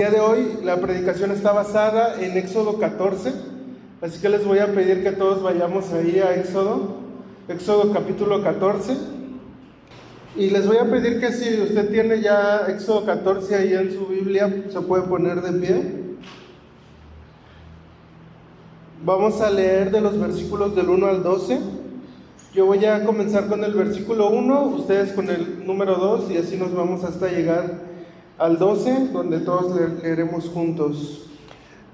El día de hoy la predicación está basada en Éxodo 14, así que les voy a pedir que todos vayamos ahí a Éxodo capítulo 14, y les voy a pedir que si usted tiene ya Éxodo 14 ahí en su Biblia, se puede poner de pie. Vamos a leer de los versículos del 1 al 12. Yo voy a comenzar con el versículo 1, ustedes con el número 2, y así nos vamos hasta llegar al 12, donde todos leeremos juntos.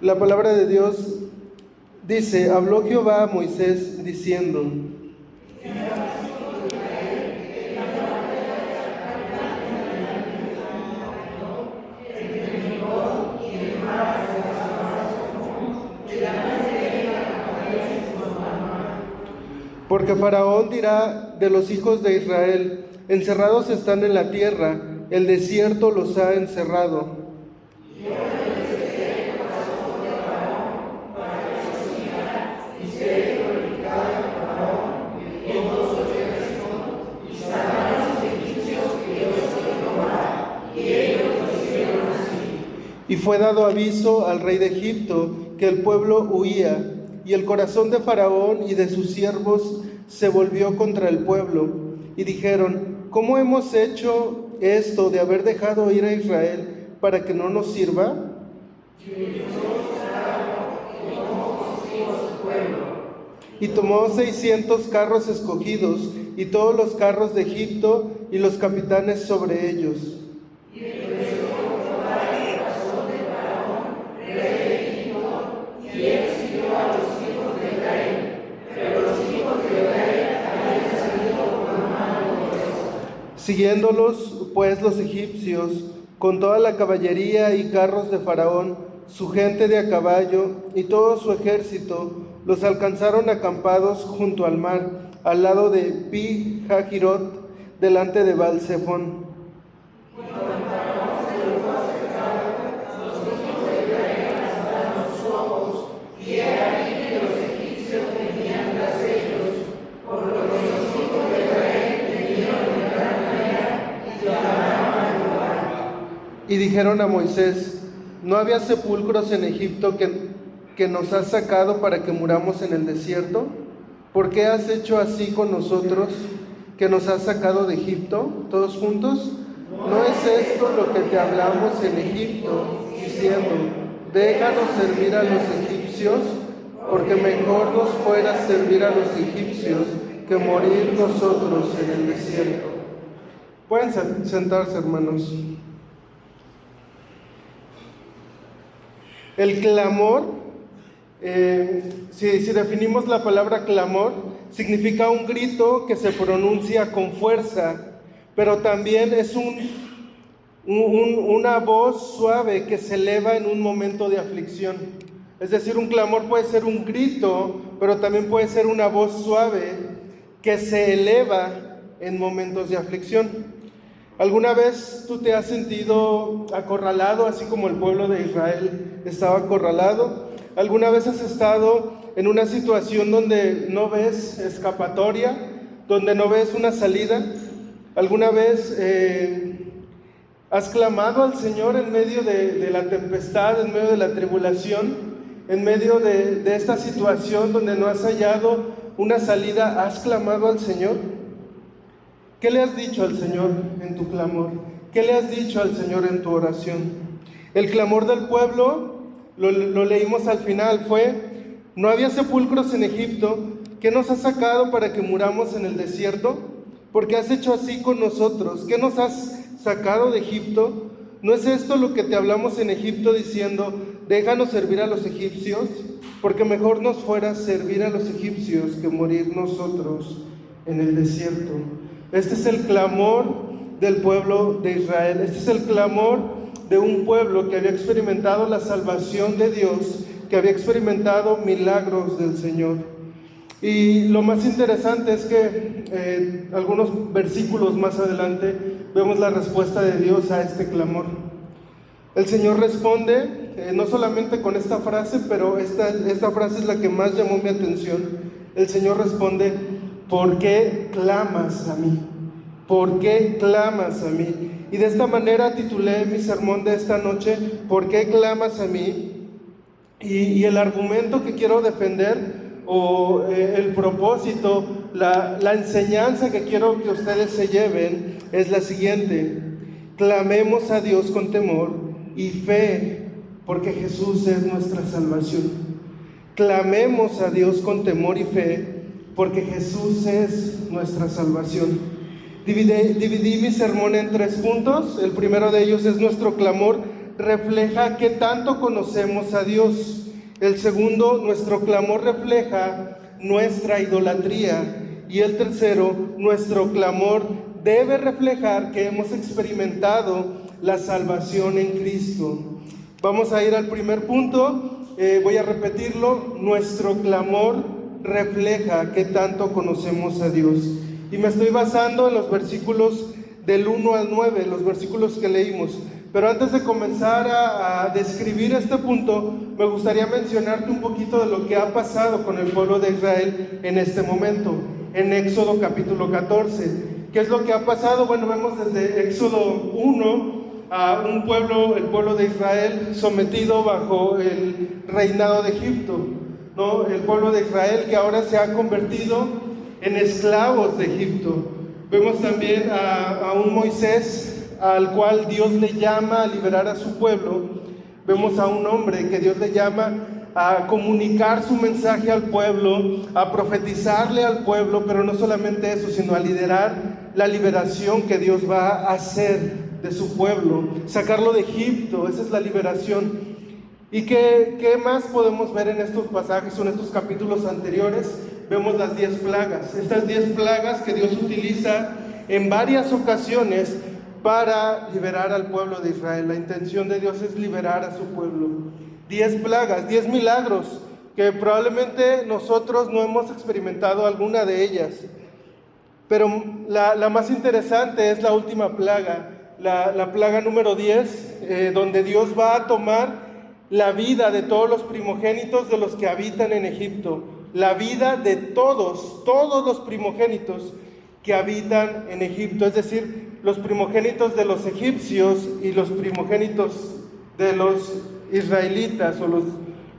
La palabra de Dios dice: habló Jehová a Moisés diciendo: porque Faraón dirá de los hijos de Israel: encerrados están en la tierra, el desierto los ha encerrado. Y fue dado aviso al rey de Egipto que el pueblo huía, y el corazón de Faraón y de sus siervos se volvió contra el pueblo. Y dijeron: ¿cómo hemos hecho esto de haber dejado ir a Israel para que no nos sirva? Y tomó 600 carros escogidos y todos los carros de Egipto y los capitanes sobre ellos. Siguiéndolos pues los egipcios, con toda la caballería y carros de Faraón, su gente de a caballo y todo su ejército, los alcanzaron acampados junto al mar, al lado de Pi-Hahirot, delante de Baal-Zephón. Y dijeron a Moisés: ¿no había sepulcros en Egipto que nos has sacado para que muramos en el desierto? ¿Por qué has hecho así con nosotros, que nos has sacado de Egipto? Todos juntos: ¿no es esto lo que te hablamos en Egipto, diciendo: déjanos servir a los egipcios? Porque mejor nos fuera servir a los egipcios que morir nosotros en el desierto. Pueden sentarse, hermanos. El clamor, si definimos la palabra clamor, significa un grito que se pronuncia con fuerza, pero también es una voz suave que se eleva en un momento de aflicción. Es decir, un clamor puede ser un grito, pero también puede ser una voz suave que se eleva en momentos de aflicción. ¿Alguna vez tú te has sentido acorralado, así como el pueblo de Israel estaba acorralado? ¿Alguna vez has estado en una situación donde no ves escapatoria, donde no ves una salida? ¿Alguna vez has clamado al Señor en medio de la tempestad, en medio de la tribulación, en medio de esta situación donde no has hallado una salida? ¿Has clamado al Señor? ¿Qué le has dicho al Señor en tu clamor? ¿Qué le has dicho al Señor en tu oración? El clamor del pueblo, lo leímos al final, fue: ¿no había sepulcros en Egipto? ¿Qué nos has sacado para que muramos en el desierto? ¿Por qué has hecho así con nosotros? ¿Qué nos has sacado de Egipto? ¿No es esto lo que te hablamos en Egipto diciendo: déjanos servir a los egipcios? Porque mejor nos fuera servir a los egipcios que morir nosotros en el desierto. Este es el clamor del pueblo de Israel. Este es el clamor de un pueblo que había experimentado la salvación de Dios, que había experimentado milagros del Señor. Y lo más interesante es que algunos versículos más adelante vemos la respuesta de Dios a este clamor. El Señor responde, no solamente con esta frase, pero esta frase es la que más llamó mi atención. El Señor responde: ¿por qué clamas a mí? ¿Por qué clamas a mí? Y de esta manera titulé mi sermón de esta noche, ¿por qué clamas a mí? Y el argumento que quiero defender, o el propósito, la enseñanza que quiero que ustedes se lleven, es la siguiente: clamemos a Dios con temor y fe, porque Jesús es nuestra salvación. Clamemos a Dios con temor y fe, porque Jesús es nuestra salvación. Dividí mi sermón en 3 puntos. El primero de ellos es: nuestro clamor refleja qué tanto conocemos a Dios. El segundo, nuestro clamor refleja nuestra idolatría. Y el tercero, nuestro clamor debe reflejar que hemos experimentado la salvación en Cristo. Vamos a ir al primer punto, voy a repetirlo: nuestro clamor refleja qué tanto conocemos a Dios. Y me estoy basando en los versículos del 1 al 9, los versículos que leímos. Pero antes de comenzar a describir este punto, me gustaría mencionarte un poquito de lo que ha pasado con el pueblo de Israel en este momento, en Éxodo capítulo 14. ¿Qué es lo que ha pasado? Bueno, vemos desde Éxodo 1 a el pueblo de Israel sometido bajo el reinado de Egipto, ¿no? El pueblo de Israel que ahora se ha convertido en esclavos de Egipto. Vemos también a un Moisés al cual Dios le llama a liberar a su pueblo. Vemos a un hombre que Dios le llama a comunicar su mensaje al pueblo, a profetizarle al pueblo, pero no solamente eso, sino a liderar la liberación que Dios va a hacer de su pueblo, sacarlo de Egipto. Esa es la liberación. ¿Y qué más podemos ver en estos pasajes o en estos capítulos anteriores? Vemos las 10 plagas, estas 10 plagas que Dios utiliza en varias ocasiones para liberar al pueblo de Israel. La intención de Dios es liberar a su pueblo. 10 plagas, 10 milagros, que probablemente nosotros no hemos experimentado alguna de ellas. Pero la más interesante es la última plaga, la plaga número 10, donde Dios va a tomar la vida de todos los primogénitos de los que habitan en Egipto. La vida de todos los primogénitos que habitan en Egipto, es decir, los primogénitos de los egipcios y los primogénitos de los israelitas o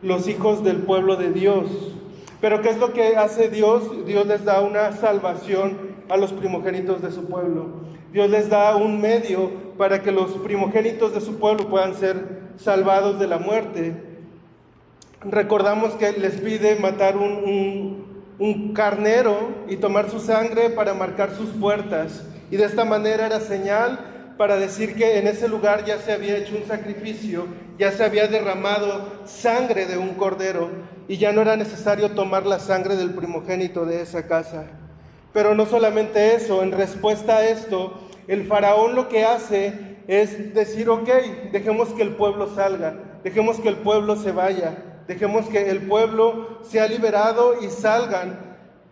los hijos del pueblo de Dios. Pero ¿qué es lo que hace Dios? Dios les da una salvación a los primogénitos de su pueblo. Dios les da un medio para que los primogénitos de su pueblo puedan ser salvados de la muerte. Recordamos que les pide matar un carnero y tomar su sangre para marcar sus puertas. Y de esta manera era señal para decir que en ese lugar ya se había hecho un sacrificio, ya se había derramado sangre de un cordero y ya no era necesario tomar la sangre del primogénito de esa casa. Pero no solamente eso, en respuesta a esto, el faraón lo que hace es decir: ok, dejemos que el pueblo salga, dejemos que el pueblo se vaya, dejemos que el pueblo sea liberado y salgan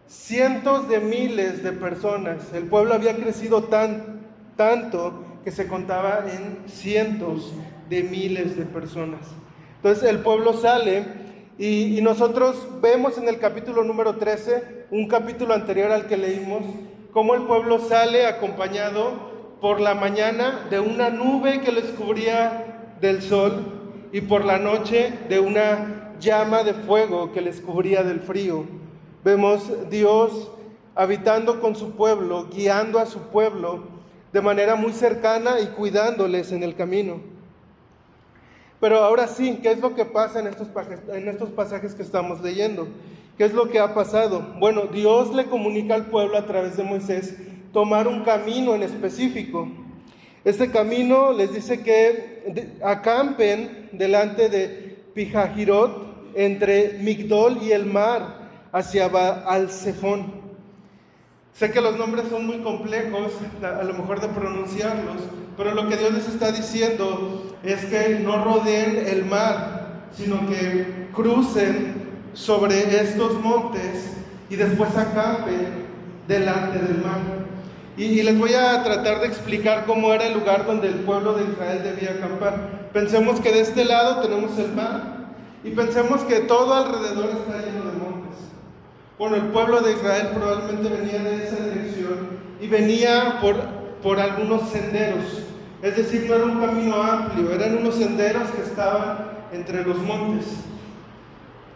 cientos de miles de personas. El pueblo había crecido tanto que se contaba en cientos de miles de personas. Entonces el pueblo sale y nosotros vemos en el capítulo número 13, un capítulo anterior al que leímos, cómo el pueblo sale acompañado por la mañana de una nube que les cubría del sol y por la noche de una llama de fuego que les cubría del frío. Vemos Dios habitando con su pueblo, guiando a su pueblo de manera muy cercana y cuidándoles en el camino. Pero ahora sí, ¿qué es lo que pasa en estos pasajes que estamos leyendo? ¿Qué es lo que ha pasado? Bueno, Dios le comunica al pueblo a través de Moisés tomar un camino en específico. Este camino les dice que acampen delante de Pijahirot, entre Migdol y el mar, hacia Baal-Zephón. Sé que los nombres son muy complejos, a lo mejor de pronunciarlos, pero lo que Dios les está diciendo es que no rodeen el mar, sino que crucen sobre estos montes y después acampen delante del mar. Y les voy a tratar de explicar cómo era el lugar donde el pueblo de Israel debía acampar. Pensemos que de este lado tenemos el mar y pensemos que todo alrededor está lleno de montes. Bueno, el pueblo de Israel probablemente venía de esa dirección y venía por algunos senderos. Es decir, no era un camino amplio, eran unos senderos que estaban entre los montes.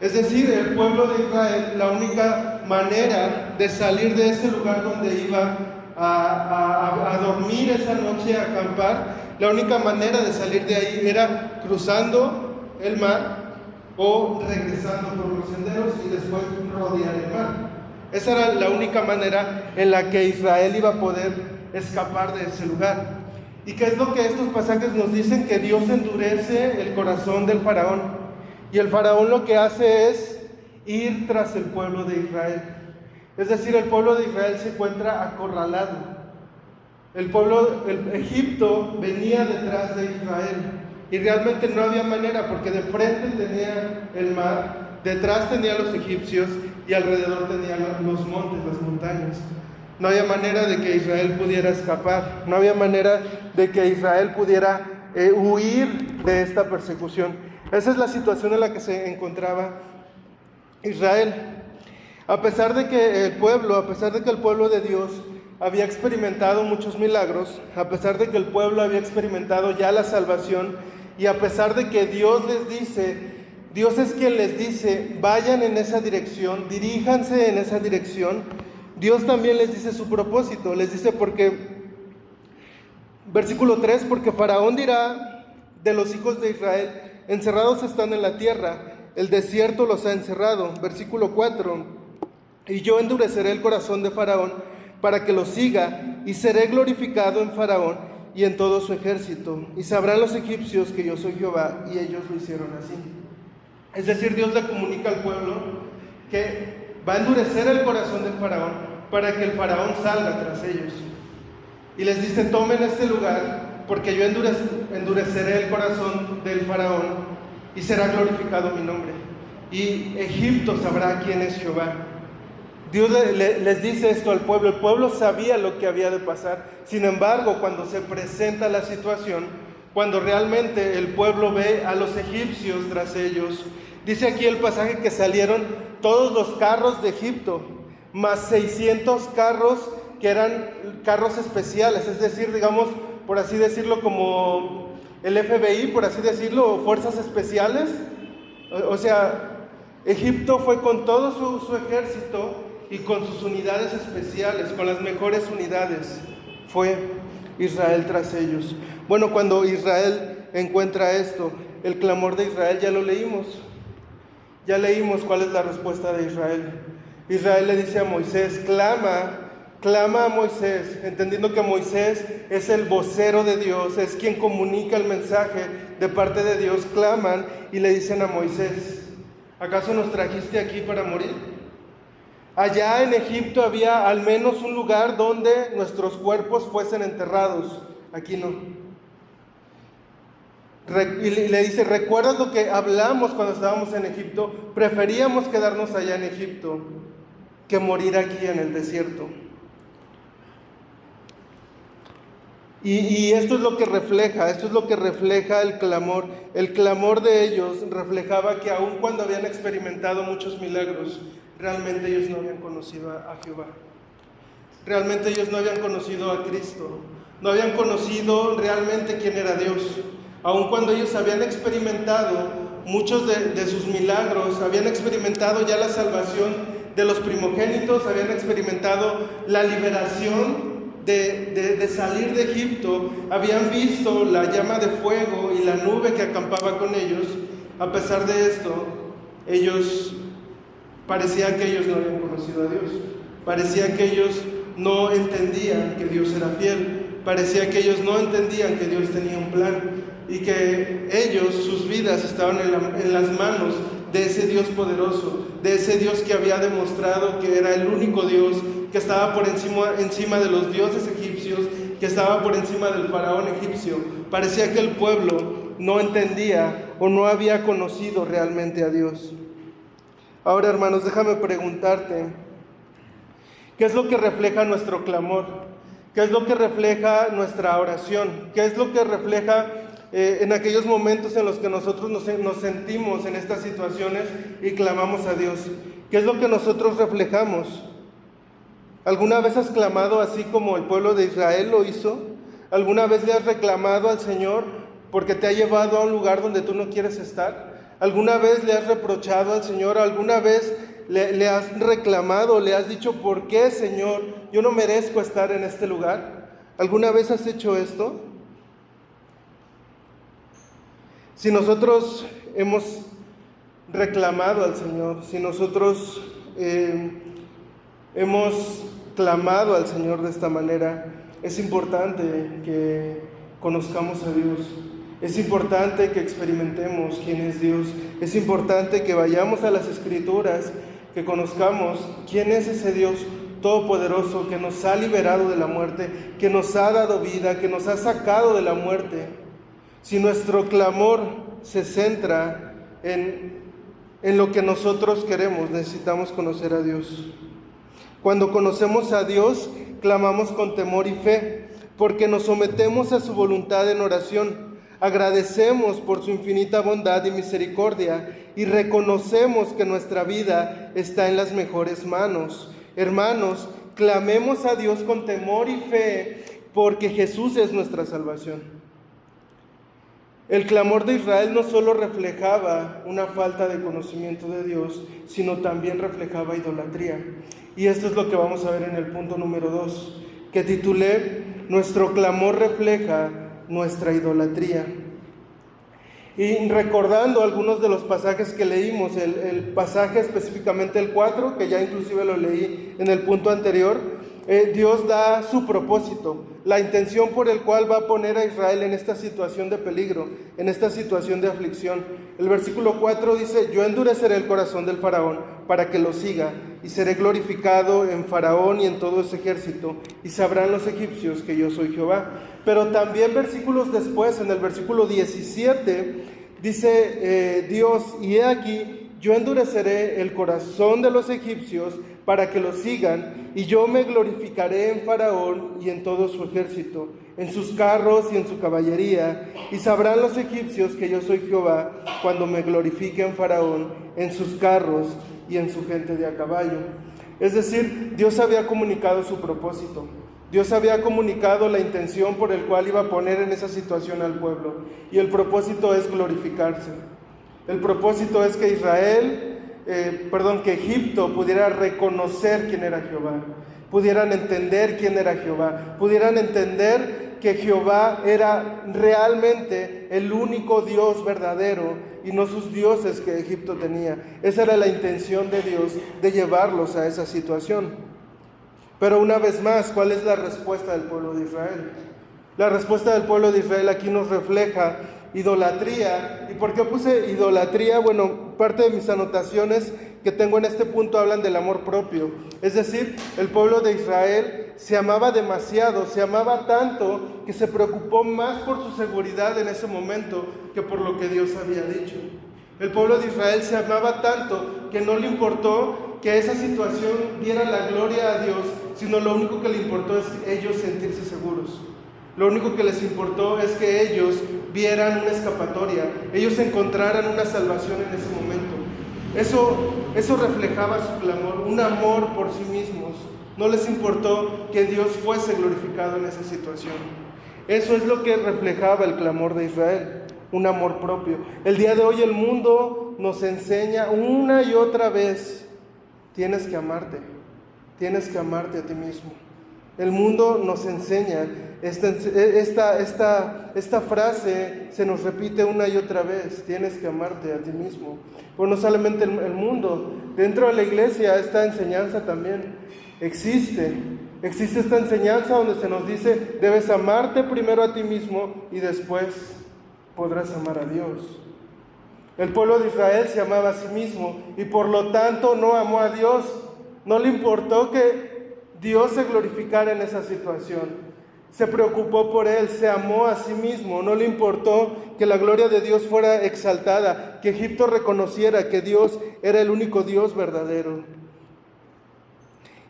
Es decir, el pueblo de Israel, la única manera de salir de ese lugar donde iba a dormir esa noche, a acampar, la única manera de salir de ahí era cruzando el mar o regresando por los senderos y después rodear el mar. Esa era la única manera en la que Israel iba a poder escapar de ese lugar. ¿Y qué es lo que estos pasajes nos dicen? Que Dios endurece el corazón del faraón. Y el faraón lo que hace es ir tras el pueblo de Israel. Es decir, el pueblo de Israel se encuentra acorralado. El Egipto venía detrás de Israel. Y realmente no había manera, porque de frente tenía el mar, detrás tenía los egipcios y alrededor tenía los montes, las montañas. No había manera de que Israel pudiera escapar, no había manera de que Israel pudiera huir de esta persecución. Esa es la situación en la que se encontraba Israel. A pesar de que el pueblo de Dios había experimentado muchos milagros, a pesar de que el pueblo había experimentado ya la salvación, y a pesar de que Dios es quien les dice, vayan en esa dirección, diríjanse en esa dirección, Dios también les dice su propósito, les dice versículo 3, porque Faraón dirá de los hijos de Israel, encerrados están en la tierra, el desierto los ha encerrado. Versículo 4, y yo endureceré el corazón de Faraón para que lo siga, y seré glorificado en Faraón y en todo su ejército, y sabrán los egipcios que yo soy Jehová, y ellos lo hicieron así. Es decir, Dios le comunica al pueblo que va a endurecer el corazón del faraón para que el faraón salga tras ellos. Y les dice, tomen este lugar, porque yo endureceré el corazón del faraón y será glorificado mi nombre. Y Egipto sabrá quién es Jehová. Dios les dice esto al pueblo. El pueblo sabía lo que había de pasar. Sin embargo, cuando se presenta la situación, cuando realmente el pueblo ve a los egipcios tras ellos, dice aquí el pasaje que salieron todos los carros de Egipto, más 600 carros que eran carros especiales, es decir, digamos, por así decirlo, como el FBI, por así decirlo, o fuerzas especiales. O sea, Egipto fue con todo su ejército y con sus unidades especiales, con las mejores unidades, fue Israel tras ellos. Bueno, cuando Israel encuentra esto, el clamor de Israel ya lo leímos. Ya leímos cuál es la respuesta de Israel. Israel le dice a Moisés, clama a Moisés, entendiendo que Moisés es el vocero de Dios, es quien comunica el mensaje de parte de Dios. Claman y le dicen a Moisés, ¿acaso nos trajiste aquí para morir? Allá en Egipto había al menos un lugar donde nuestros cuerpos fuesen enterrados, aquí no. Y le dice, ¿recuerdas lo que hablamos cuando estábamos en Egipto? Preferíamos quedarnos allá en Egipto que morir aquí en el desierto. Y esto es lo que refleja el clamor. El clamor de ellos reflejaba que aun cuando habían experimentado muchos milagros, realmente ellos no habían conocido a Jehová. Realmente ellos no habían conocido a Cristo. No habían conocido realmente quién era Dios. Aun cuando ellos habían experimentado muchos de sus milagros, habían experimentado ya la salvación de los primogénitos, habían experimentado la liberación de salir de Egipto, habían visto la llama de fuego y la nube que acampaba con ellos. A pesar de esto, parecía que ellos no habían conocido a Dios, parecía que ellos no entendían que Dios era fiel, parecía que ellos no entendían que Dios tenía un plan y que sus vidas estaban en las manos de ese Dios poderoso, de ese Dios que había demostrado que era el único Dios, que estaba por encima de los dioses egipcios, que estaba por encima del faraón egipcio. Parecía que el pueblo no entendía o no había conocido realmente a Dios. Ahora, hermanos, déjame preguntarte, ¿qué es lo que refleja nuestro clamor? ¿Qué es lo que refleja nuestra oración? ¿Qué es lo que refleja en aquellos momentos en los que nosotros nos sentimos en estas situaciones y clamamos a Dios? ¿Qué es lo que nosotros reflejamos? ¿Alguna vez has clamado así como el pueblo de Israel lo hizo? ¿Alguna vez le has reclamado al Señor porque te ha llevado a un lugar donde tú no quieres estar? ¿Alguna vez le has reprochado al Señor? ¿Alguna vez le has reclamado, le has dicho, ¿por qué, Señor? Yo no merezco estar en este lugar. ¿Alguna vez has hecho esto? Si nosotros hemos reclamado al Señor, si nosotros hemos clamado al Señor de esta manera, es importante que conozcamos a Dios. Es importante que experimentemos quién es Dios. Es importante que vayamos a las Escrituras, que conozcamos quién es ese Dios todopoderoso que nos ha liberado de la muerte, que nos ha dado vida, que nos ha sacado de la muerte. Si nuestro clamor se centra en lo que nosotros queremos, necesitamos conocer a Dios. Cuando conocemos a Dios, clamamos con temor y fe, porque nos sometemos a su voluntad en oración. Agradecemos por su infinita bondad y misericordia y reconocemos que nuestra vida está en las mejores manos. Hermanos, clamemos a Dios con temor y fe, porque Jesús es nuestra salvación. El clamor de Israel no solo reflejaba una falta de conocimiento de Dios, sino también reflejaba idolatría. Y esto es lo que vamos a ver en el punto número 2, que titulé Nuestro clamor refleja nuestra idolatría. Y recordando algunos de los pasajes que leímos, el pasaje específicamente el 4, que ya inclusive lo leí en el punto anterior, Dios da su propósito, la intención por el cual va a poner a Israel en esta situación de peligro, en esta situación de aflicción. El versículo 4 dice, yo endureceré el corazón del faraón para que lo siga, y seré glorificado en Faraón y en todo ese ejército, y sabrán los egipcios que yo soy Jehová. Pero también versículos después, en el versículo 17, dice Dios, y he aquí, yo endureceré el corazón de los egipcios para que lo sigan, y yo me glorificaré en Faraón y en todo su ejército, en sus carros y en su caballería, y sabrán los egipcios que yo soy Jehová, cuando me glorifique en Faraón, en sus carros y en su gente de a caballo. Es decir, Dios había comunicado su propósito. Dios había comunicado la intención por el cual iba a poner en esa situación al pueblo. Y el propósito es glorificarse. El propósito es que que Egipto pudiera reconocer quién era Jehová. Pudieran entender quién era Jehová. Pudieran entender que Jehová era realmente el único Dios verdadero y no sus dioses que Egipto tenía. Esa era la intención de Dios, de llevarlos a esa situación. Pero una vez más, ¿cuál es la respuesta del pueblo de Israel? La respuesta del pueblo de Israel aquí nos refleja idolatría. ¿Y por qué puse idolatría? Bueno, parte de mis anotaciones que tengo en este punto hablan del amor propio. Es decir, el pueblo de Israel se amaba demasiado, se amaba tanto que se preocupó más por su seguridad en ese momento que por lo que Dios había dicho. El pueblo de Israel se amaba tanto que no le importó que esa situación diera la gloria a Dios, sino lo único que le importó es ellos sentirse seguros. Lo único que les importó es que ellos vieran una escapatoria, ellos encontraran una salvación en ese momento. Eso reflejaba su clamor, un amor por sí mismos. No les importó que Dios fuese glorificado en esa situación. Eso es lo que reflejaba el clamor de Israel, un amor propio. El día de hoy el mundo nos enseña una y otra vez, tienes que amarte a ti mismo. El mundo nos enseña, esta frase se nos repite una y otra vez, tienes que amarte a ti mismo. Pero no solamente el mundo, dentro de la iglesia esta enseñanza también existe esta enseñanza donde se nos dice, debes amarte primero a ti mismo y después podrás amar a Dios. El pueblo de Israel se amaba a sí mismo y por lo tanto no amó a Dios, no le importó que Dios se glorificara en esa situación. Se preocupó por él, se amó a sí mismo, no le importó que la gloria de Dios fuera exaltada, que Egipto reconociera que Dios era el único Dios verdadero.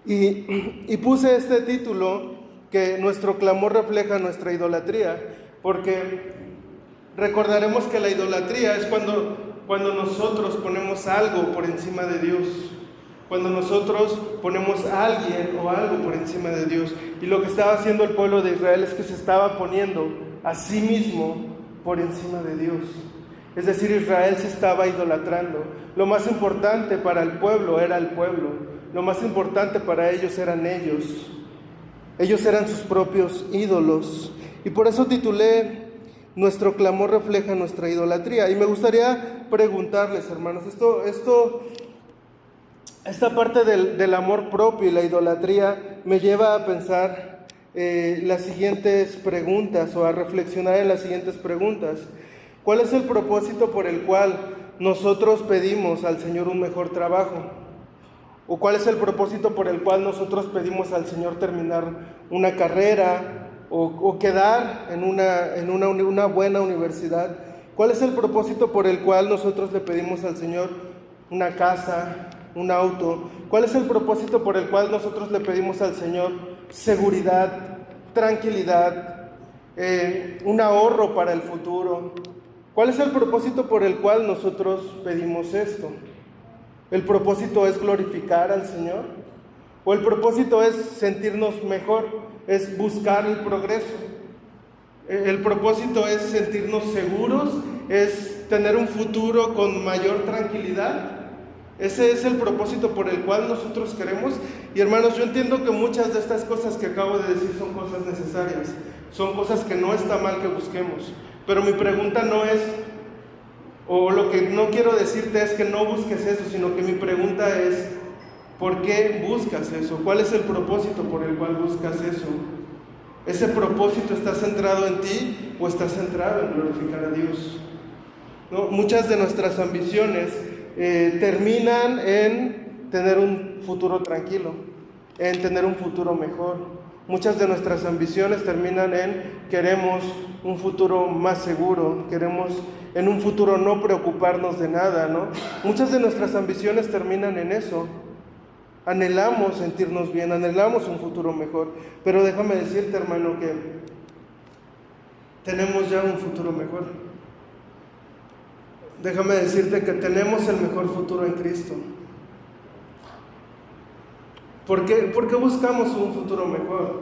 Y puse este título, que nuestro clamor refleja nuestra idolatría, porque recordaremos que la idolatría es cuando nosotros ponemos algo por encima de Dios. cuando nosotros ponemos a alguien o algo por encima de Dios. Y lo que estaba haciendo el pueblo de Israel es que se estaba poniendo a sí mismo por encima de Dios. Es decir, Israel se estaba idolatrando. Lo más importante para el pueblo era el pueblo. Lo más importante para ellos eran ellos. Ellos eran sus propios ídolos. Y por eso titulé: Nuestro clamor refleja nuestra idolatría. Y me gustaría preguntarles, hermanos, esta parte del amor propio y la idolatría me lleva a pensar las siguientes preguntas, o a reflexionar en las siguientes preguntas. ¿Cuál es el propósito por el cual nosotros pedimos al Señor un mejor trabajo? ¿O cuál es el propósito por el cual nosotros pedimos al Señor terminar una carrera o quedar en una buena universidad? ¿Cuál es el propósito por el cual nosotros le pedimos al Señor una casa, un auto? ¿Cuál es el propósito por el cual nosotros le pedimos al Señor seguridad, tranquilidad, un ahorro para el futuro? ¿Cuál es el propósito por el cual nosotros pedimos esto? ¿El propósito es glorificar al Señor? ¿O el propósito es sentirnos mejor? ¿Es buscar el progreso? ¿El propósito es sentirnos seguros? ¿Es tener un futuro con mayor tranquilidad? Ese es el propósito por el cual nosotros queremos. Y hermanos, yo entiendo que muchas de estas cosas que acabo de decir son cosas necesarias, son cosas que no está mal que busquemos. Pero mi pregunta no es, o lo que no quiero decirte es que no busques eso, sino que mi pregunta es, ¿por qué buscas eso? ¿Cuál es el propósito por el cual buscas eso? ¿Ese propósito está centrado en ti o está centrado en glorificar a Dios? ¿No? Muchas de nuestras ambiciones terminan en tener un futuro tranquilo, en tener un futuro mejor. Muchas de nuestras ambiciones terminan en queremos un futuro más seguro, queremos en un futuro no preocuparnos de nada, ¿no? Muchas de nuestras ambiciones terminan en eso. Anhelamos sentirnos bien, anhelamos un futuro mejor, pero déjame decirte, hermano, que tenemos ya un futuro mejor. Déjame decirte que tenemos el mejor futuro en Cristo. ¿Por qué buscamos un futuro mejor?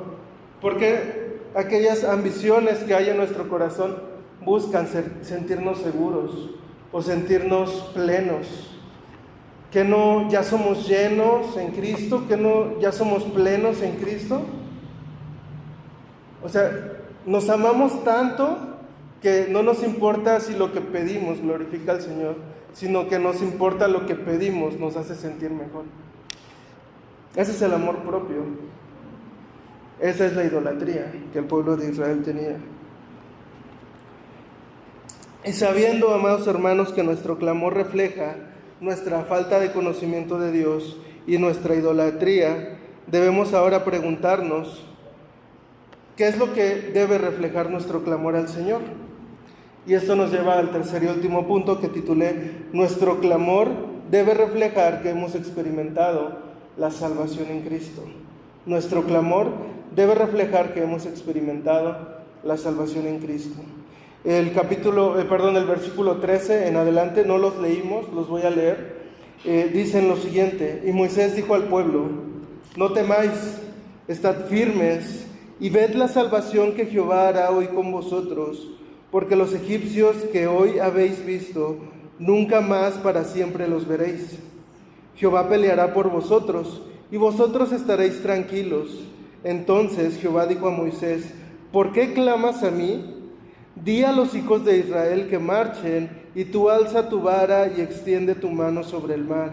Porque aquellas ambiciones que hay en nuestro corazón buscan sentirnos seguros o sentirnos plenos. Que no ya somos llenos en Cristo, que no ya somos plenos en Cristo. O sea, nos amamos tanto que no nos importa si lo que pedimos glorifica al Señor, sino que nos importa lo que pedimos nos hace sentir mejor. Ese es el amor propio. Esa es la idolatría que el pueblo de Israel tenía. Y sabiendo, amados hermanos, que nuestro clamor refleja nuestra falta de conocimiento de Dios y nuestra idolatría, debemos ahora preguntarnos, ¿qué es lo que debe reflejar nuestro clamor al Señor? Y esto nos lleva al tercer y último punto que titulé: Nuestro clamor debe reflejar que hemos experimentado la salvación en Cristo. Nuestro clamor debe reflejar que hemos experimentado la salvación en Cristo. El versículo 13 en adelante, no los leímos, los voy a leer. Dicen lo siguiente: Y Moisés dijo al pueblo: No temáis, estad firmes y ved la salvación que Jehová hará hoy con vosotros, porque los egipcios que hoy habéis visto, nunca más para siempre los veréis. Jehová peleará por vosotros, y vosotros estaréis tranquilos. Entonces Jehová dijo a Moisés: ¿Por qué clamas a mí? Di a los hijos de Israel que marchen, y tú alza tu vara y extiende tu mano sobre el mar,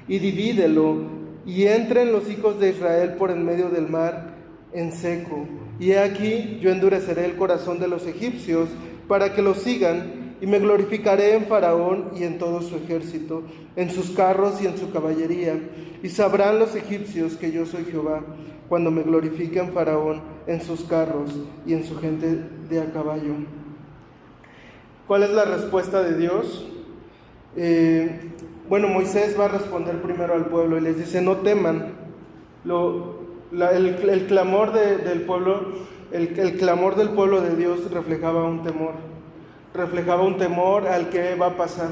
y divídelo, y entren los hijos de Israel por en medio del mar en seco. Y he aquí, yo endureceré el corazón de los egipcios para que los sigan, y me glorificaré en Faraón y en todo su ejército, en sus carros y en su caballería. Y sabrán los egipcios que yo soy Jehová, cuando me glorifique en Faraón, en sus carros y en su gente de a caballo. ¿Cuál es la respuesta de Dios? Moisés va a responder primero al pueblo y les dice: no teman. El clamor del pueblo, el clamor del pueblo de Dios reflejaba un temor al que va a pasar.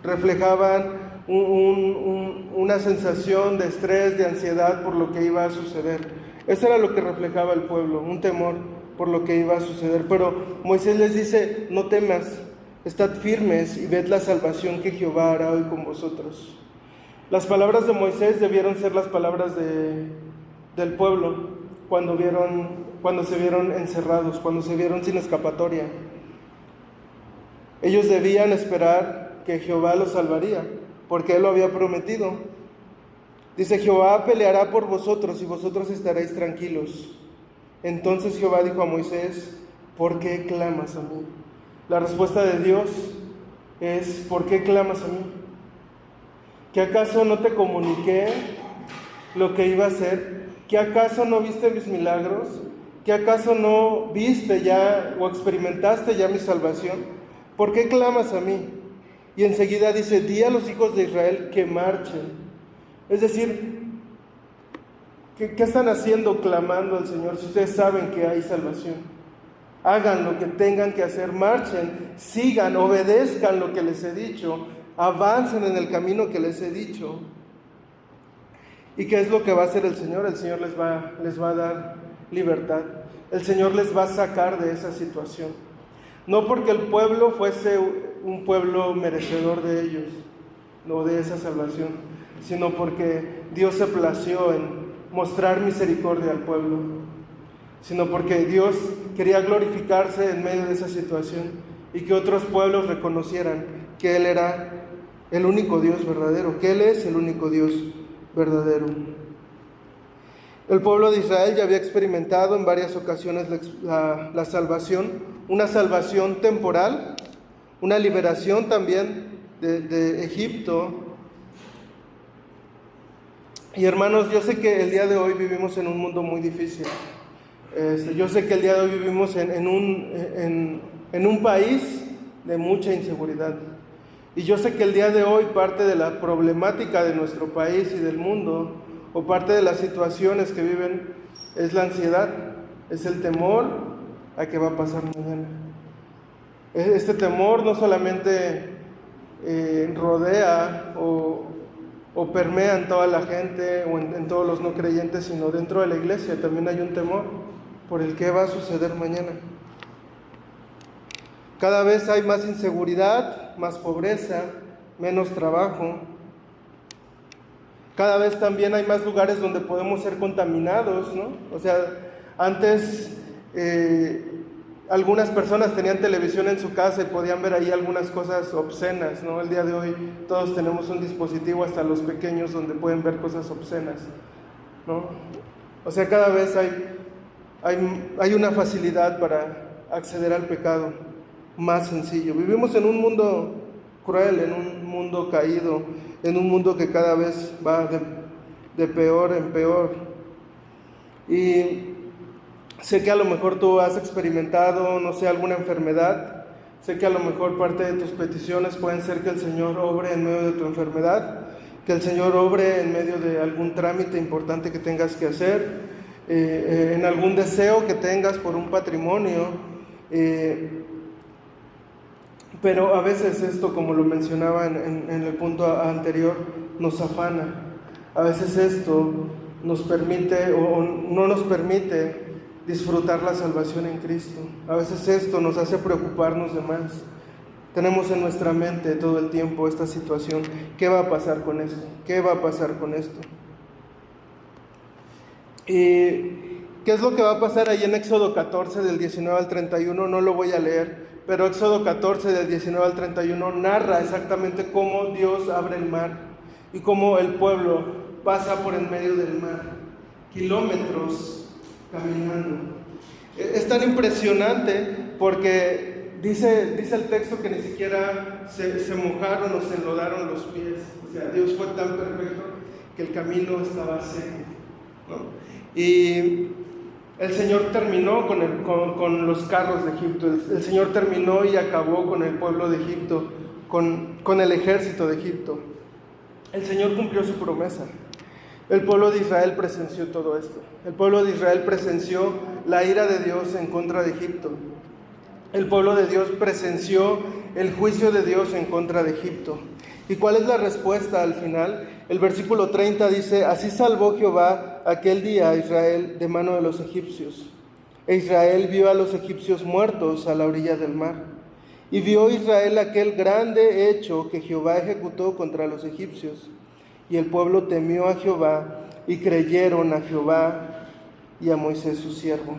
Reflejaban una sensación de estrés, de ansiedad por lo que iba a suceder. Eso era lo que reflejaba el pueblo, un temor por lo que iba a suceder. Pero Moisés les dice: no temas, estad firmes y ved la salvación que Jehová hará hoy con vosotros. Las palabras de Moisés debieron ser las palabras del pueblo cuando se vieron encerrados, cuando se vieron sin escapatoria. Ellos debían esperar que Jehová los salvaría, porque Él lo había prometido. Dice: Jehová peleará por vosotros y vosotros estaréis tranquilos. Entonces Jehová dijo a Moisés: ¿por qué clamas a mí? La respuesta de Dios es: ¿por qué clamas a mí? ¿Que acaso no te comuniqué lo que iba a hacer? ¿Que acaso no viste mis milagros? ¿Que acaso no viste ya o experimentaste ya mi salvación? ¿Por qué clamas a mí? Y enseguida dice: di a los hijos de Israel que marchen. Es decir, ¿qué están haciendo clamando al Señor si ustedes saben que hay salvación? Hagan lo que tengan que hacer, marchen, sigan, obedezcan lo que les he dicho, avancen en el camino que les he dicho. ¿Y qué es lo que va a hacer el Señor? El Señor les va a dar libertad. El Señor les va a sacar de esa situación. No porque el pueblo fuese un pueblo merecedor de ellos, no de esa salvación, sino porque Dios se plació en mostrar misericordia al pueblo, sino porque Dios quería glorificarse en medio de esa situación y que otros pueblos reconocieran que Él era el único Dios verdadero, que Él es el único Dios verdadero. El pueblo de Israel ya había experimentado en varias ocasiones la salvación, una salvación temporal, una liberación también de Egipto. Y hermanos, yo sé que el día de hoy vivimos en un mundo muy difícil. Yo sé que el día de hoy vivimos en un país de mucha inseguridad. Y yo sé que el día de hoy parte de la problemática de nuestro país y del mundo, o parte de las situaciones que viven, es la ansiedad, es el temor a qué va a pasar mañana. Este temor no solamente rodea o permea en toda la gente o en todos los no creyentes, sino dentro de la iglesia también hay un temor por el que va a suceder mañana. Cada vez hay más inseguridad, más pobreza, menos trabajo. Cada vez también hay más lugares donde podemos ser contaminados, ¿no? O sea, antes algunas personas tenían televisión en su casa y podían ver ahí algunas cosas obscenas, ¿no? El día de hoy todos tenemos un dispositivo, hasta los pequeños, donde pueden ver cosas obscenas, ¿no? O sea, cada vez hay una facilidad para acceder al pecado más sencillo. Vivimos en un mundo cruel, en un mundo caído, en un mundo que cada vez va de peor en peor. Y sé que a lo mejor tú has experimentado, no sé, alguna enfermedad. Sé que a lo mejor parte de tus peticiones pueden ser que el Señor obre en medio de tu enfermedad, que el Señor obre en medio de algún trámite importante que tengas que hacer, en algún deseo que tengas por un patrimonio. Pero a veces esto, como lo mencionaba en el punto anterior, nos afana. A veces esto nos permite o no nos permite disfrutar la salvación en Cristo. A veces esto nos hace preocuparnos de más. Tenemos en nuestra mente todo el tiempo esta situación. ¿Qué va a pasar con esto? ¿Qué va a pasar con esto? ¿Y qué es lo que va a pasar ahí en Éxodo 14 del 19 al 31? No lo voy a leer, pero Éxodo 14 del 19 al 31 narra exactamente cómo Dios abre el mar y cómo el pueblo pasa por en medio del mar, kilómetros caminando. Es tan impresionante porque dice el texto que ni siquiera se mojaron o se enlodaron los pies. O sea, Dios fue tan perfecto que el camino estaba seco, ¿no? Y el Señor terminó con los carros de Egipto. El Señor terminó y acabó con el pueblo de Egipto, con el ejército de Egipto. El Señor cumplió su promesa. El pueblo de Israel presenció todo esto. El pueblo de Israel presenció la ira de Dios en contra de Egipto. el pueblo de Dios presenció el juicio de Dios en contra de Egipto. ¿Y cuál es la respuesta al final? El versículo 30 dice: así salvó Jehová aquel día a Israel de mano de los egipcios. E Israel vio a los egipcios muertos a la orilla del mar. Y vio Israel aquel grande hecho que Jehová ejecutó contra los egipcios. Y el pueblo temió a Jehová y creyeron a Jehová y a Moisés su siervo.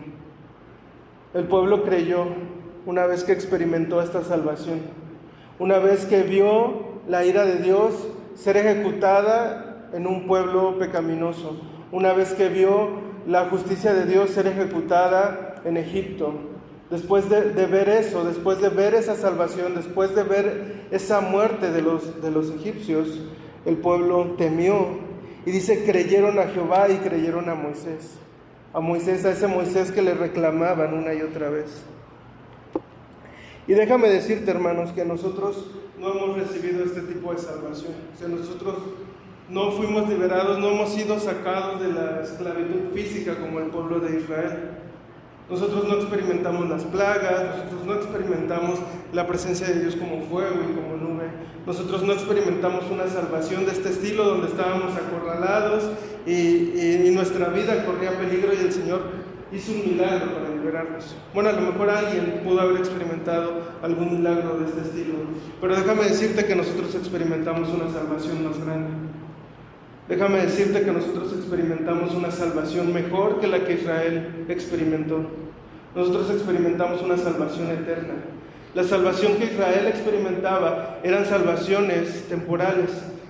El pueblo creyó una vez que experimentó esta salvación, una vez que vio la ira de Dios ser ejecutada en un pueblo pecaminoso, una vez que vio la justicia de Dios ser ejecutada en Egipto. Después de ver eso, después de ver esa salvación, después de ver esa muerte de los egipcios, el pueblo temió. Y dice, creyeron a Jehová y creyeron a Moisés. A ese Moisés que le reclamaban una y otra vez. Y déjame decirte, hermanos, que nosotros no hemos recibido este tipo de salvación. O sea, nosotros no fuimos liberados, no hemos sido sacados de la esclavitud física como el pueblo de Israel. Nosotros no experimentamos las plagas, nosotros no experimentamos la presencia de Dios como fuego y como nube. Nosotros no experimentamos una salvación de este estilo donde estábamos acorralados y nuestra vida corría peligro y el Señor hizo un milagro para liberarnos. Bueno, a lo mejor alguien pudo haber experimentado algún milagro de este estilo, pero déjame decirte que nosotros experimentamos una salvación más grande. Déjame decirte que nosotros experimentamos una salvación mejor que la que Israel experimentó. Nosotros experimentamos una salvación eterna. La salvación que Israel experimentaba eran salvaciones temporales,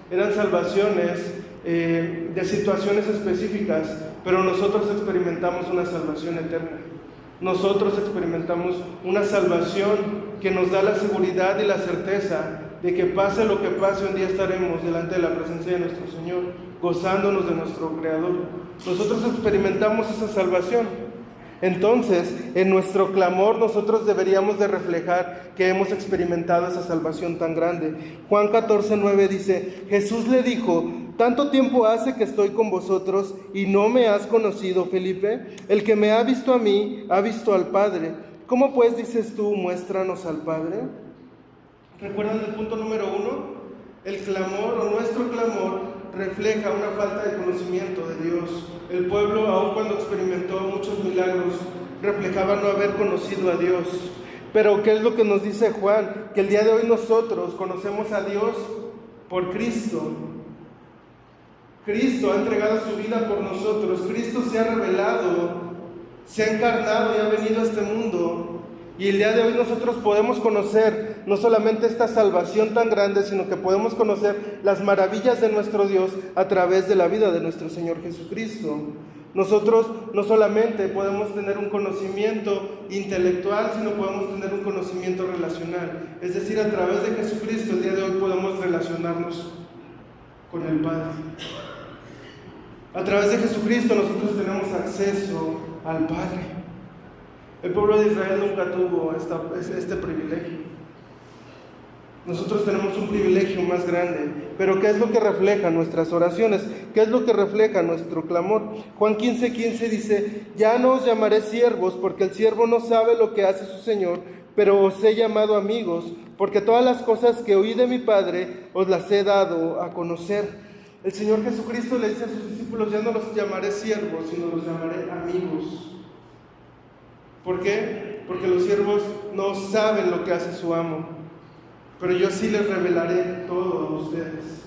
eran salvaciones de situaciones específicas, pero nosotros experimentamos una salvación eterna. Nosotros experimentamos una salvación que nos da la seguridad y la certeza de que pase lo que pase, un día estaremos delante de la presencia de nuestro Señor, gozándonos de nuestro Creador. Nosotros experimentamos esa salvación. Entonces, en nuestro clamor nosotros deberíamos de reflejar que hemos experimentado esa salvación tan grande. Juan 14:9 dice, Jesús le dijo, ¿tanto tiempo hace que estoy con vosotros y no me has conocido, Felipe? El que me ha visto a mí, ha visto al Padre. ¿Cómo pues dices tú, muéstranos al Padre? ¿Recuerdan el punto número 1? El clamor o nuestro clamor refleja una falta de conocimiento de Dios. El pueblo, aun cuando experimentó muchos milagros, reflejaba no haber conocido a Dios. Pero ¿qué es lo que nos dice Juan? Que el día de hoy nosotros conocemos a Dios por Cristo. Cristo ha entregado su vida por nosotros. Cristo se ha revelado, se ha encarnado y ha venido a este mundo. Y el día de hoy nosotros podemos conocer no solamente esta salvación tan grande, sino que podemos conocer las maravillas de nuestro Dios a través de la vida de nuestro Señor Jesucristo. Nosotros no solamente podemos tener un conocimiento intelectual, sino podemos tener un conocimiento relacional. Es decir, a través de Jesucristo el día de hoy podemos relacionarnos con el Padre. A través de Jesucristo nosotros tenemos acceso al Padre. El pueblo de Israel nunca tuvo este privilegio. Nosotros tenemos un privilegio más grande, pero ¿qué es lo que refleja nuestras oraciones? ¿Qué es lo que refleja nuestro clamor? Juan 15:15 dice, ya no os llamaré siervos, porque el siervo no sabe lo que hace su Señor, pero os he llamado amigos, porque todas las cosas que oí de mi Padre os las he dado a conocer. El Señor Jesucristo le dice a sus discípulos, ya no los llamaré siervos, sino los llamaré amigos. ¿Por qué? Porque los siervos no saben lo que hace su amo, pero yo sí les revelaré todo a ustedes.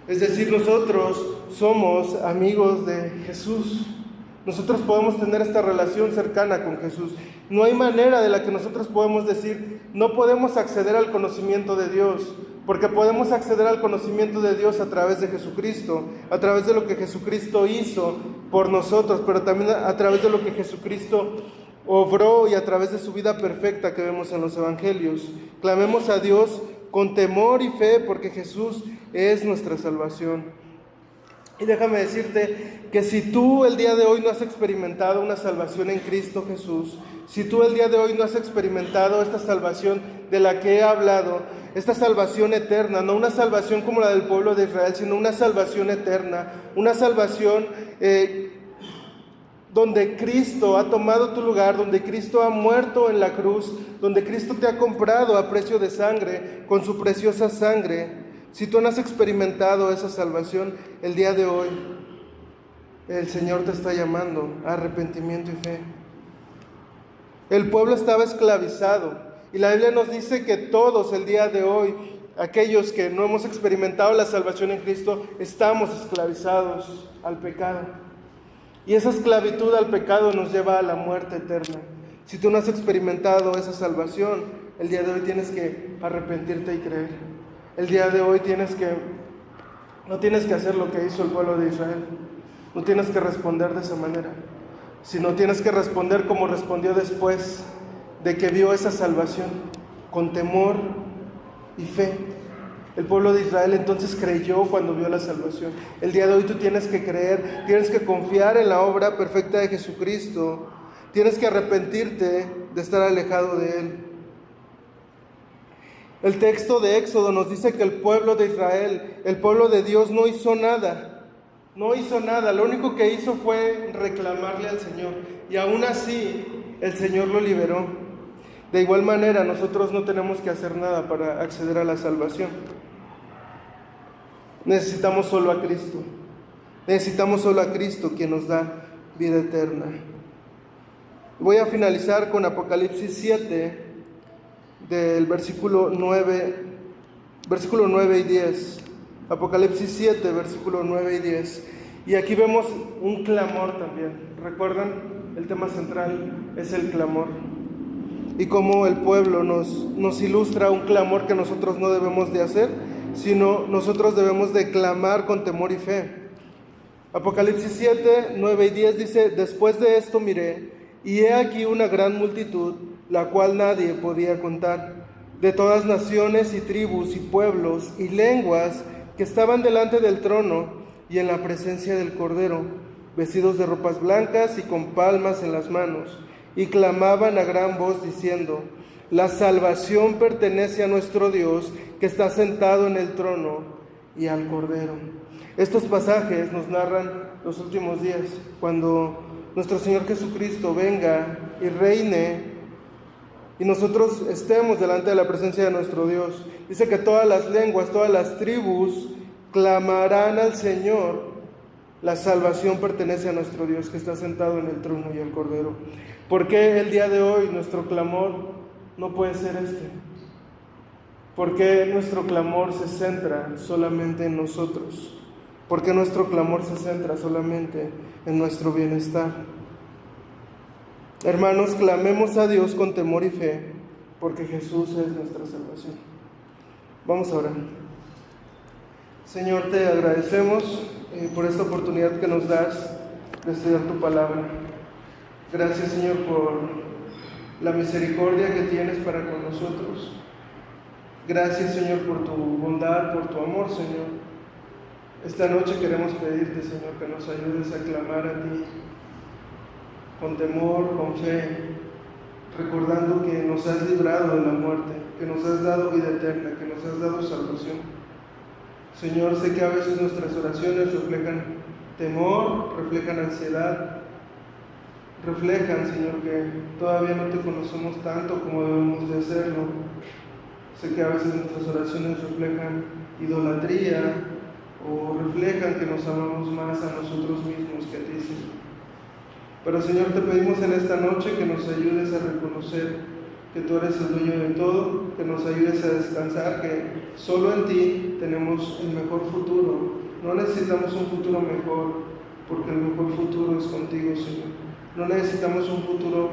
Es decir, nosotros somos amigos de Jesús. Nosotros podemos tener esta relación cercana con Jesús. No hay manera de la que nosotros podemos decir, no podemos acceder al conocimiento de Dios, porque podemos acceder al conocimiento de Dios a través de Jesucristo, a través de lo que Jesucristo hizo por nosotros, pero también a través de lo que Jesucristo obró y a través de su vida perfecta que vemos en los evangelios. Clamemos a Dios con temor y fe, porque Jesús es nuestra salvación. Y déjame decirte que si tú el día de hoy no has experimentado una salvación en Cristo Jesús, si tú el día de hoy no has experimentado esta salvación de la que he hablado, esta salvación eterna, no una salvación como la del pueblo de Israel, sino una salvación eterna, una salvación donde Cristo ha tomado tu lugar, donde Cristo ha muerto en la cruz, donde Cristo te ha comprado a precio de sangre, con su preciosa sangre. Si tú no has experimentado esa salvación, el día de hoy el Señor te está llamando a arrepentimiento y fe. El pueblo estaba esclavizado y la Biblia nos dice que todos el día de hoy, aquellos que no hemos experimentado la salvación en Cristo, estamos esclavizados al pecado. Y esa esclavitud al pecado nos lleva a la muerte eterna. Si tú no has experimentado esa salvación, el día de hoy tienes que arrepentirte y creer. El día de hoy no tienes que hacer lo que hizo el pueblo de Israel. No tienes que responder de esa manera, sino tienes que responder como respondió después de que vio esa salvación, con temor y fe. El pueblo de Israel entonces creyó cuando vio la salvación. El día de hoy tú tienes que creer, tienes que confiar en la obra perfecta de Jesucristo, tienes que arrepentirte de estar alejado de Él. El texto de Éxodo nos dice que el pueblo de Israel, el pueblo de Dios, no hizo nada. No hizo nada, lo único que hizo fue reclamarle al Señor. Y aún así, el Señor lo liberó. De igual manera, nosotros no tenemos que hacer nada para acceder a la salvación. Necesitamos solo a Cristo. Necesitamos solo a Cristo, quien nos da vida eterna. Voy a finalizar con Apocalipsis 7, del versículo 9 y 10. Apocalipsis 7, versículo 9 y 10. Y aquí vemos un clamor también. ¿Recuerdan? El tema central es el clamor. Y cómo el pueblo nos ilustra un clamor que nosotros no debemos de hacer, sino nosotros debemos de clamar con temor y fe. Apocalipsis 7, 9 y 10 dice: después de esto miré, y he aquí una gran multitud, la cual nadie podía contar, de todas naciones y tribus y pueblos y lenguas, que estaban delante del trono y en la presencia del Cordero, vestidos de ropas blancas y con palmas en las manos, y clamaban a gran voz diciendo: la salvación pertenece a nuestro Dios, que está sentado en el trono, y al Cordero. Estos pasajes nos narran los últimos días, cuando nuestro Señor Jesucristo venga y reine, y nosotros estemos delante de la presencia de nuestro Dios. Dice que todas las lenguas, todas las tribus clamarán al Señor. La salvación pertenece a nuestro Dios, que está sentado en el trono y al Cordero. ¿Por qué el día de hoy nuestro clamor no puede ser este? ¿Por qué nuestro clamor se centra solamente en nosotros? ¿Por qué nuestro clamor se centra solamente en nuestro bienestar? Hermanos, clamemos a Dios con temor y fe, porque Jesús es nuestra salvación. Vamos a orar. Señor, te agradecemos por esta oportunidad que nos das de estudiar tu palabra. Gracias, Señor, por la misericordia que tienes para con nosotros. Gracias, Señor, por tu bondad, por tu amor, Señor. Esta noche queremos pedirte, Señor, que nos ayudes a clamar a ti con temor, con fe, recordando que nos has librado de la muerte, que nos has dado vida eterna, que nos has dado salvación. Señor, sé que a veces nuestras oraciones reflejan temor, reflejan ansiedad, reflejan, Señor, que todavía no te conocemos tanto como debemos de hacerlo. Sé que a veces nuestras oraciones reflejan idolatría o reflejan que nos amamos más a nosotros mismos que a ti, Señor. Pero, Señor, te pedimos en esta noche que nos ayudes a reconocer que tú eres el dueño de todo, que nos ayudes a descansar, que solo en ti tenemos el mejor futuro. No necesitamos un futuro mejor, porque el mejor futuro es contigo, Señor. No necesitamos un futuro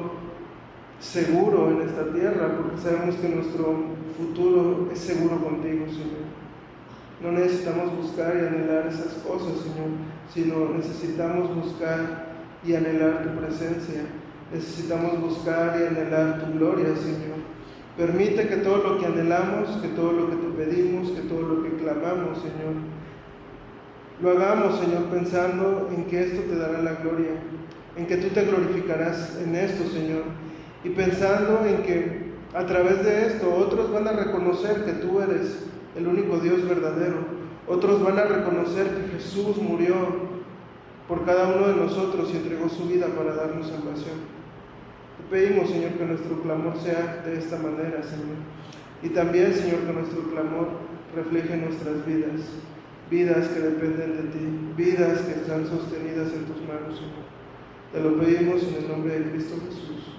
seguro en esta tierra, porque sabemos que nuestro futuro es seguro contigo, Señor. No necesitamos buscar y anhelar esas cosas, Señor, sino necesitamos buscar y anhelar tu presencia. Necesitamos buscar y anhelar tu gloria, Señor. Permite que todo lo que anhelamos, que todo lo que te pedimos, que todo lo que clamamos, Señor, lo hagamos, Señor, pensando en que esto te dará la gloria, en que tú te glorificarás en esto, Señor, y pensando en que a través de esto otros van a reconocer que tú eres el único Dios verdadero. Otros van a reconocer que Jesús murió por cada uno de nosotros y entregó su vida para darnos salvación. Te pedimos, Señor, que nuestro clamor sea de esta manera, Señor. Y también, Señor, que nuestro clamor refleje nuestras vidas, vidas que dependen de ti, vidas que están sostenidas en tus manos, Señor. Te lo pedimos en el nombre de Cristo Jesús.